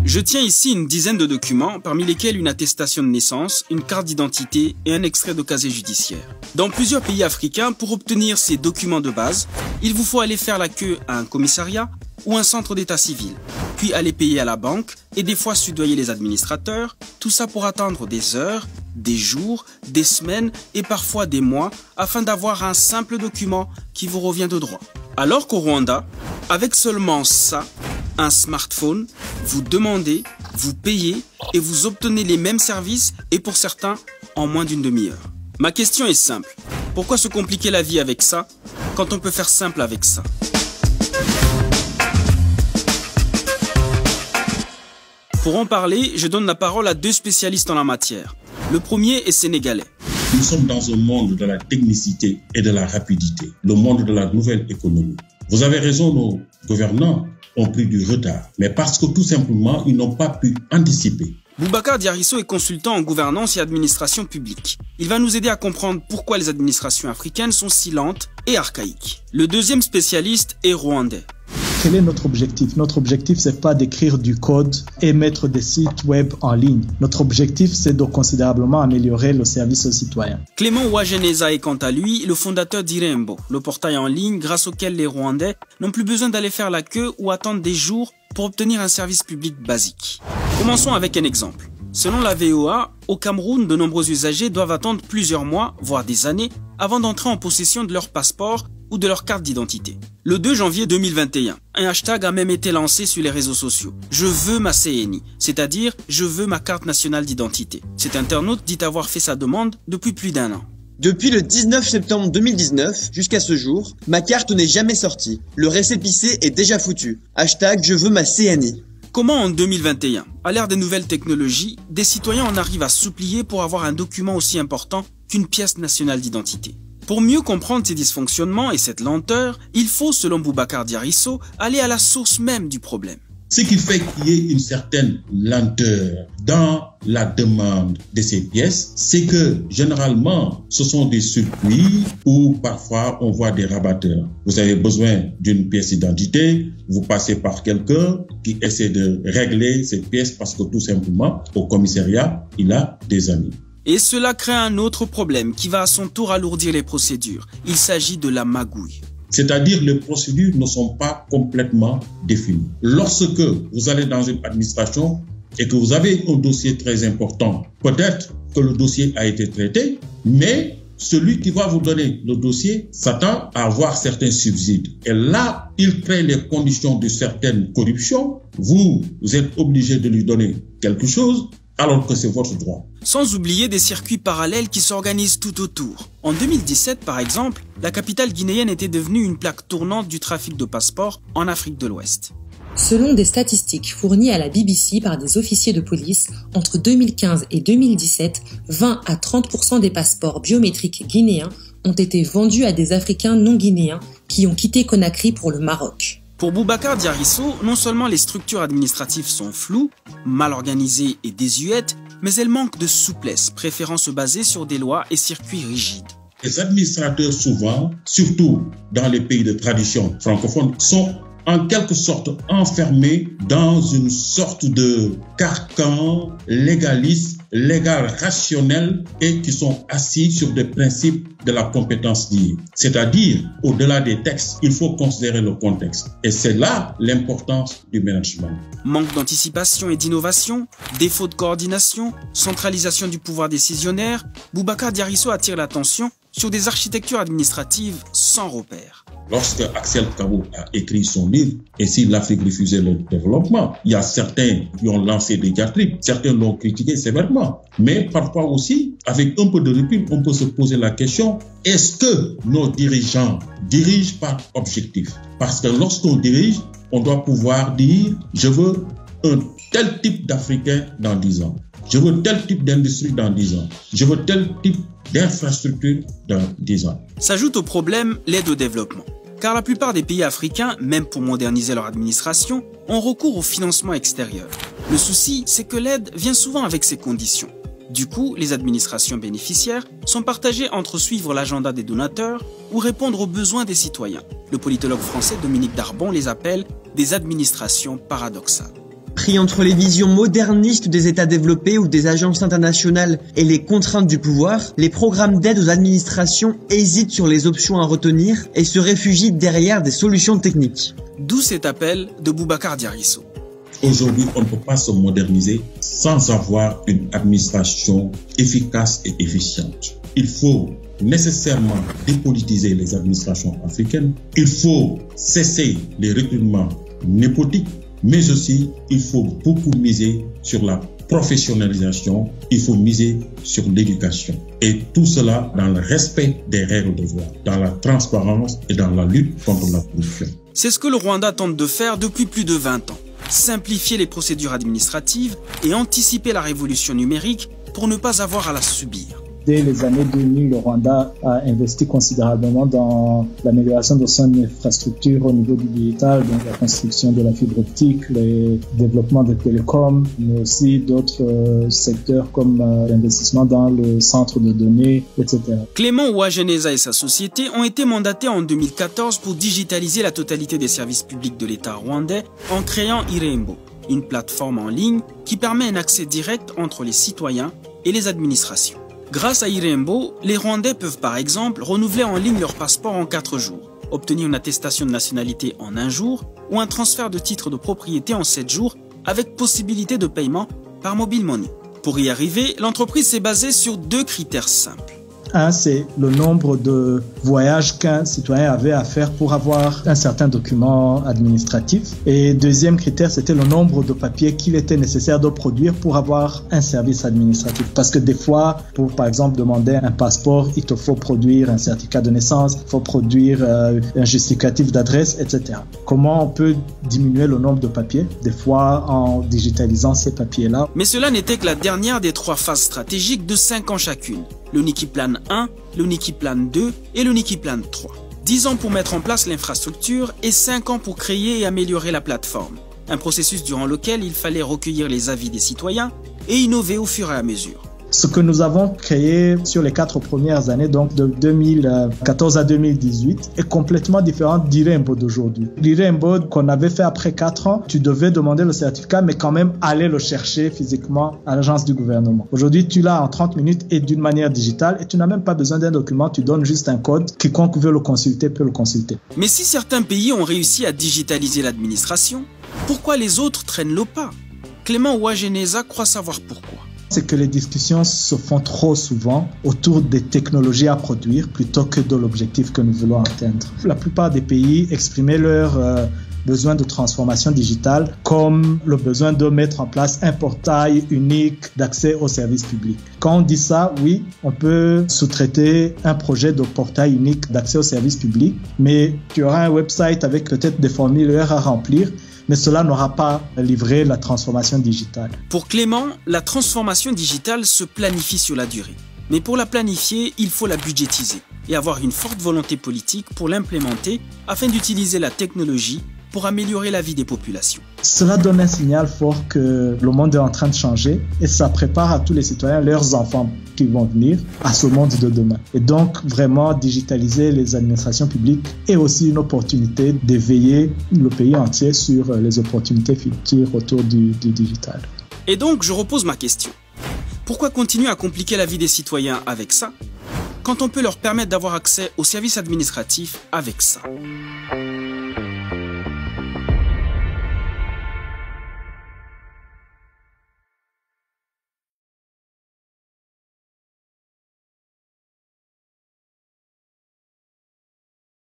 Je tiens ici une dizaine de documents, parmi lesquels une attestation de naissance, une carte d'identité et un extrait de casier judiciaire. Dans plusieurs pays africains, pour obtenir ces documents de base, il vous faut aller faire la queue à un commissariat ou un centre d'état civil, puis aller payer à la banque et des fois soudoyer les administrateurs, tout ça pour attendre des heures, des jours, des semaines et parfois des mois afin d'avoir un simple document qui vous revient de droit. Alors qu'au Rwanda, avec seulement ça, un smartphone, vous demandez, vous payez et vous obtenez les mêmes services et pour certains, en moins d'une demi-heure. Ma question est simple. Pourquoi se compliquer la vie avec ça quand on peut faire simple avec ça? Pour en parler, je donne la parole à deux spécialistes en la matière. Le premier est sénégalais. Nous sommes dans un monde de la technicité et de la rapidité, le monde de la nouvelle économie. Vous avez raison, nos gouvernants ont pris du retard, mais parce que tout simplement, ils n'ont pas pu anticiper. Boubacar Diarisso est consultant en gouvernance et administration publique. Il va nous aider à comprendre pourquoi les administrations africaines sont si lentes et archaïques. Le deuxième spécialiste est rwandais. Quel est notre objectif? Notre objectif, c'est pas d'écrire du code et mettre des sites web en ligne. Notre objectif, c'est de considérablement améliorer le service aux citoyens. Clément Ouageneza est quant à lui le fondateur d'Irembo, le portail en ligne grâce auquel les Rwandais n'ont plus besoin d'aller faire la queue ou attendre des jours pour obtenir un service public basique. Commençons avec un exemple. Selon la VOA, au Cameroun, de nombreux usagers doivent attendre plusieurs mois, voire des années, avant d'entrer en possession de leur passeport ou de leur carte d'identité. Le 2 janvier 2021, un hashtag a même été lancé sur les réseaux sociaux. Je veux ma CNI, c'est-à-dire je veux ma carte nationale d'identité. Cet internaute dit avoir fait sa demande depuis plus d'un an. Depuis le 19 septembre 2019 jusqu'à ce jour, ma carte n'est jamais sortie. Le récépissé est déjà foutu. Hashtag je veux ma CNI. Comment en 2021, à l'ère des nouvelles technologies, des citoyens en arrivent à s'oublier pour avoir un document aussi important qu'une pièce nationale d'identité? Pour mieux comprendre ces dysfonctionnements et cette lenteur, il faut, selon Boubacar Diarisso, aller à la source même du problème. Ce qui fait qu'il y ait une certaine lenteur dans la demande de ces pièces, c'est que généralement, ce sont des circuits où parfois on voit des rabatteurs. Vous avez besoin d'une pièce d'identité, vous passez par quelqu'un qui essaie de régler cette pièce parce que tout simplement, au commissariat, il a des amis. Et cela crée un autre problème qui va à son tour alourdir les procédures. Il s'agit de la magouille. C'est-à-dire les procédures ne sont pas complètement définies. Lorsque vous allez dans une administration et que vous avez un dossier très important, peut-être que le dossier a été traité, mais celui qui va vous donner le dossier s'attend à avoir certains subsides. Et là, il crée les conditions de certaines corruptions. Vous êtes obligé de lui donner quelque chose, alors que c'est votre droit. Sans oublier des circuits parallèles qui s'organisent tout autour. En 2017, par exemple, la capitale guinéenne était devenue une plaque tournante du trafic de passeports en Afrique de l'Ouest. Selon des statistiques fournies à la BBC par des officiers de police, entre 2015 et 2017, 20 à 30% des passeports biométriques guinéens ont été vendus à des Africains non guinéens qui ont quitté Conakry pour le Maroc. Pour Boubacar Diarisso, non seulement les structures administratives sont floues, mal organisées et désuètes, mais elles manquent de souplesse, préférant se baser sur des lois et circuits rigides. Les administrateurs souvent, surtout dans les pays de tradition francophone, sont en quelque sorte enfermés dans une sorte de carcan légaliste, légal rationnel et qui sont assis sur des principes de la compétence liée. C'est-à-dire, au-delà des textes, il faut considérer le contexte. Et c'est là l'importance du management. Manque d'anticipation et d'innovation, défaut de coordination, centralisation du pouvoir décisionnaire, Boubacar Diarisso attire l'attention sur des architectures administratives sans repère. Lorsque Axel Kabou a écrit son livre « Et si l'Afrique refusait le développement », il y a certains qui ont lancé des diatribes, certains l'ont critiqué sévèrement. Mais parfois aussi, avec un peu de recul, on peut se poser la question, est-ce que nos dirigeants dirigent par objectif? Parce que lorsqu'on dirige, on doit pouvoir dire « Je veux un tel type d'Africain dans 10 ans. Je veux tel type d'industrie dans 10 ans. Je veux tel type d'infrastructure dans 10 ans. » S'ajoute au problème l'aide au développement. Car la plupart des pays africains, même pour moderniser leur administration, ont recours au financement extérieur. Le souci, c'est que l'aide vient souvent avec ses conditions. Du coup, les administrations bénéficiaires sont partagées entre suivre l'agenda des donateurs ou répondre aux besoins des citoyens. Le politologue français Dominique Darbon les appelle des administrations paradoxales. Pris entre les visions modernistes des États développés ou des agences internationales et les contraintes du pouvoir, les programmes d'aide aux administrations hésitent sur les options à retenir et se réfugient derrière des solutions techniques. D'où cet appel de Boubacar Diarisso. Aujourd'hui, on ne peut pas se moderniser sans avoir une administration efficace et efficiente. Il faut nécessairement dépolitiser les administrations africaines. Il faut cesser les recrutements népotiques, mais aussi il faut beaucoup miser sur la professionnalisation, il faut miser sur l'éducation. Et tout cela dans le respect des règles de droit, dans la transparence et dans la lutte contre la corruption. C'est ce que le Rwanda tente de faire depuis plus de 20 ans. Simplifier les procédures administratives et anticiper la révolution numérique pour ne pas avoir à la subir. Dès les années 2000, le Rwanda a investi considérablement dans l'amélioration de son infrastructure au niveau du digital, donc la construction de la fibre optique, le développement des télécoms, mais aussi d'autres secteurs comme l'investissement dans le centre de données, etc. Clément Ouajeneza et sa société ont été mandatés en 2014 pour digitaliser la totalité des services publics de l'État rwandais en créant Irembo, une plateforme en ligne qui permet un accès direct entre les citoyens et les administrations. Grâce à Irembo, les Rwandais peuvent par exemple renouveler en ligne leur passeport en 4 jours, obtenir une attestation de nationalité en 1 jour ou un transfert de titre de propriété en 7 jours avec possibilité de paiement par mobile money. Pour y arriver, l'entreprise s'est basée sur 2 critères simples. Un, c'est le nombre de voyages qu'un citoyen avait à faire pour avoir un certain document administratif. Et deuxième critère, c'était le nombre de papiers qu'il était nécessaire de produire pour avoir un service administratif. Parce que des fois, pour par exemple demander un passeport, il te faut produire un certificat de naissance, il faut produire un justificatif d'adresse, etc. Comment on peut diminuer le nombre de papiers? Des fois en digitalisant ces papiers-là. Mais cela n'était que la dernière des 3 phases stratégiques de 5 ans chacune. Le Nikiplan 1, le Nikiplan 2 et le Nikiplan 3. 10 ans pour mettre en place l'infrastructure et 5 ans pour créer et améliorer la plateforme. Un processus durant lequel il fallait recueillir les avis des citoyens et innover au fur et à mesure. Ce que nous avons créé sur les 4 premières années, donc de 2014 à 2018, est complètement différent d'Irembo d'aujourd'hui. L'Irembo qu'on avait fait après 4 ans, tu devais demander le certificat, mais quand même aller le chercher physiquement à l'agence du gouvernement. Aujourd'hui, tu l'as en 30 minutes et d'une manière digitale et tu n'as même pas besoin d'un document, tu donnes juste un code. Quiconque veut le consulter peut le consulter. Mais si certains pays ont réussi à digitaliser l'administration, pourquoi les autres traînent le pas? Clément Ouajeneza croit savoir pourquoi. C'est que les discussions se font trop souvent autour des technologies à produire plutôt que de l'objectif que nous voulons atteindre. La plupart des pays exprimaient leur besoin de transformation digitale comme le besoin de mettre en place un portail unique d'accès aux services publics. Quand on dit ça, oui, on peut sous-traiter un projet de portail unique d'accès aux services publics, mais tu auras un website avec peut-être des formulaires à remplir, mais cela n'aura pas livré la transformation digitale. Pour Clément, la transformation digitale se planifie sur la durée. Mais pour la planifier, il faut la budgétiser et avoir une forte volonté politique pour l'implémenter afin d'utiliser la technologie pour améliorer la vie des populations. Cela donne un signal fort que le monde est en train de changer et ça prépare à tous les citoyens, leurs enfants qui vont venir, à ce monde de demain. Et donc, vraiment, digitaliser les administrations publiques est aussi une opportunité d'éveiller le pays entier sur les opportunités futures autour du digital. Et donc, je repose ma question. Pourquoi continuer à compliquer la vie des citoyens avec ça, quand on peut leur permettre d'avoir accès aux services administratifs avec ça?